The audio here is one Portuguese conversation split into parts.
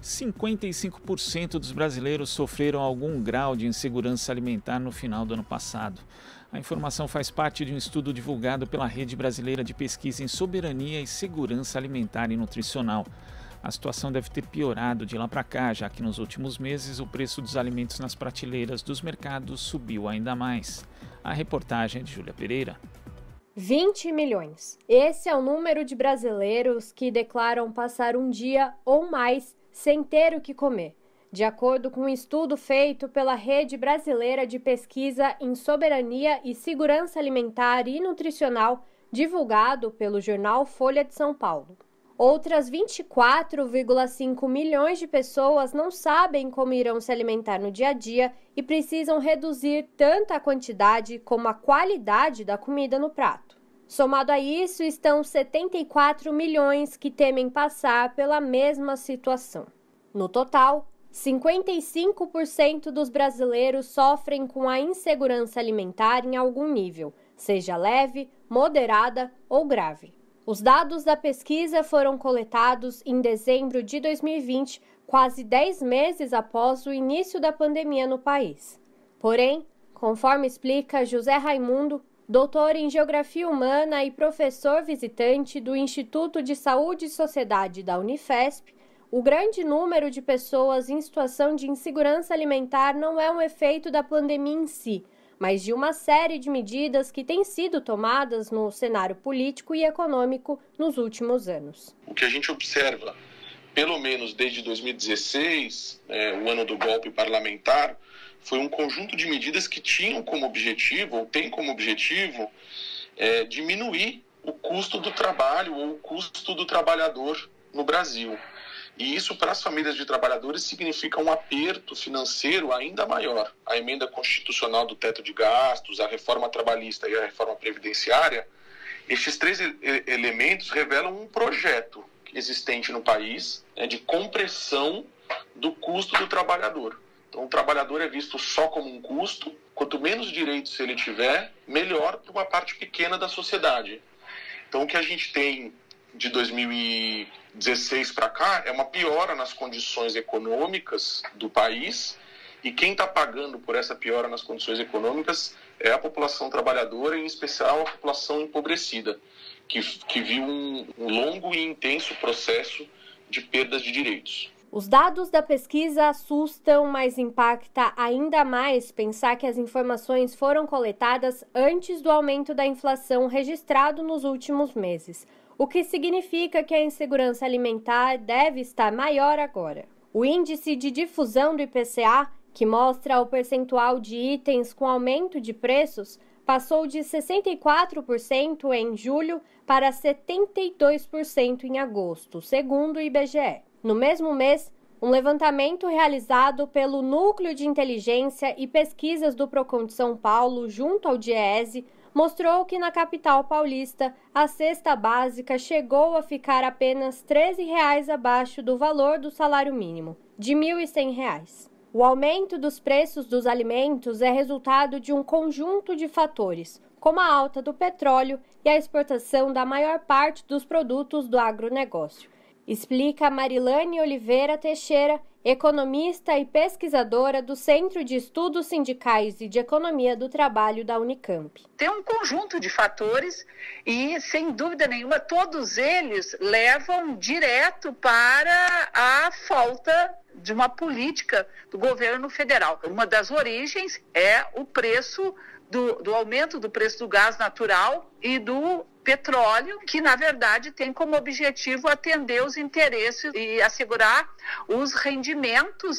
55% dos brasileiros sofreram algum grau de insegurança alimentar no final do ano passado. A informação faz parte de um estudo divulgado pela Rede Brasileira de Pesquisa em Soberania e Segurança Alimentar e Nutricional. A situação deve ter piorado de lá para cá, já que nos últimos meses o preço dos alimentos nas prateleiras dos mercados subiu ainda mais. A reportagem é de Júlia Pereira. 20 milhões. Esse é o número de brasileiros que declaram passar um dia ou mais sem ter o que comer, de acordo com um estudo feito pela Rede Brasileira de Pesquisa em Soberania e Segurança Alimentar e Nutricional, divulgado pelo jornal Folha de São Paulo. Outras 24,5 milhões de pessoas não sabem como irão se alimentar no dia a dia e precisam reduzir tanto a quantidade como a qualidade da comida no prato. Somado a isso, estão 74 milhões que temem passar pela mesma situação. No total, 55% dos brasileiros sofrem com a insegurança alimentar em algum nível, seja leve, moderada ou grave. Os dados da pesquisa foram coletados em dezembro de 2020, quase 10 meses após o início da pandemia no país. Porém, conforme explica José Raimundo, doutor em Geografia Humana e professor visitante do Instituto de Saúde e Sociedade da Unifesp, o grande número de pessoas em situação de insegurança alimentar não é um efeito da pandemia em si, mas de uma série de medidas que têm sido tomadas no cenário político e econômico nos últimos anos. O que a gente observa, pelo menos desde 2016, o ano do golpe parlamentar, foi um conjunto de medidas que tinham como objetivo, ou tem como objetivo, diminuir o custo do trabalho ou o custo do trabalhador no Brasil. E isso, para as famílias de trabalhadores, significa um aperto financeiro ainda maior. A emenda constitucional do teto de gastos, a reforma trabalhista e a reforma previdenciária, estes três elementos revelam um projeto existente no país, de compressão do custo do trabalhador. Então, o trabalhador é visto só como um custo. Quanto menos direitos ele tiver, melhor para uma parte pequena da sociedade. Então, o que a gente tem de 2016 para cá é uma piora nas condições econômicas do país, e quem está pagando por essa piora nas condições econômicas é a população trabalhadora, em especial a população empobrecida, que viu um longo e intenso processo de perdas de direitos. Os dados da pesquisa assustam, mas impacta ainda mais pensar que as informações foram coletadas antes do aumento da inflação registrado nos últimos meses, o que significa que a insegurança alimentar deve estar maior agora. O índice de difusão do IPCA, que mostra o percentual de itens com aumento de preços, passou de 64% em julho para 72% em agosto, segundo o IBGE. No mesmo mês, um levantamento realizado pelo Núcleo de Inteligência e Pesquisas do Procon de São Paulo, junto ao DIEESE, mostrou que na capital paulista a cesta básica chegou a ficar apenas R$ 13,00 abaixo do valor do salário mínimo, de R$ 1.100. O aumento dos preços dos alimentos é resultado de um conjunto de fatores, como a alta do petróleo e a exportação da maior parte dos produtos do agronegócio, explica Marilane Oliveira Teixeira, economista e pesquisadora do Centro de Estudos Sindicais e de Economia do Trabalho da Unicamp. Tem um conjunto de fatores e, sem dúvida nenhuma, todos eles levam direto para a falta de uma política do governo federal. Uma das origens é o preço do aumento do preço do gás natural e do petróleo, que na verdade tem como objetivo atender os interesses e assegurar os rendimentos,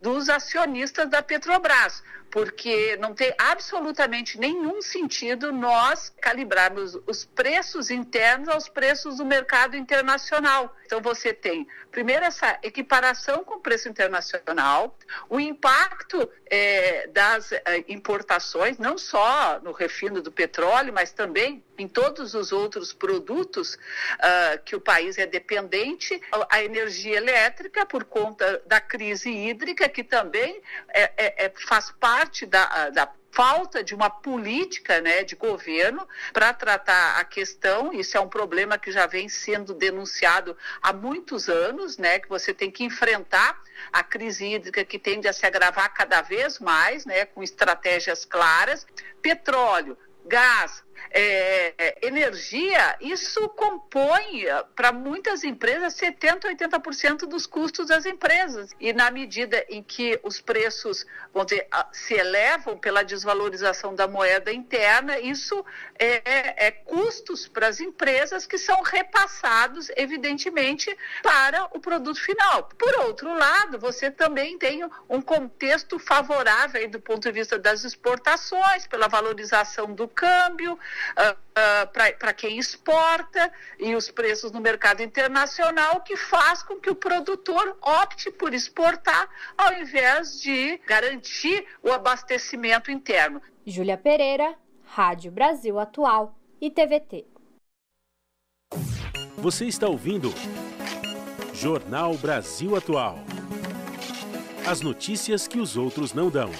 dos acionistas da Petrobras, porque não tem absolutamente nenhum sentido nós calibrarmos os preços internos aos preços do mercado internacional. Então você tem, primeiro, essa equiparação com o preço internacional, o impacto das importações, não só no refino do petróleo, mas também em todos os outros produtos que o país é dependente, a energia elétrica por conta da crise hídrica, que também faz parte parte da falta de uma política, né, de governo para tratar a questão. Isso é um problema que já vem sendo denunciado há muitos anos, né, que você tem que enfrentar a crise hídrica que tende a se agravar cada vez mais, né, com estratégias claras. Petróleo, gás, energia, isso compõe para muitas empresas 70%, 80% dos custos das empresas. E na medida em que os preços, vamos dizer, se elevam pela desvalorização da moeda interna, isso é custos para as empresas que são repassados, evidentemente, para o produto final. Por outro lado, você também tem um contexto favorável aí, do ponto de vista das exportações, pela valorização do câmbio, para quem exporta, e os preços no mercado internacional, que faz com que o produtor opte por exportar ao invés de garantir o abastecimento interno. Júlia Pereira, Rádio Brasil Atual e TVT. Você está ouvindo Jornal Brasil Atual. As notícias que os outros não dão.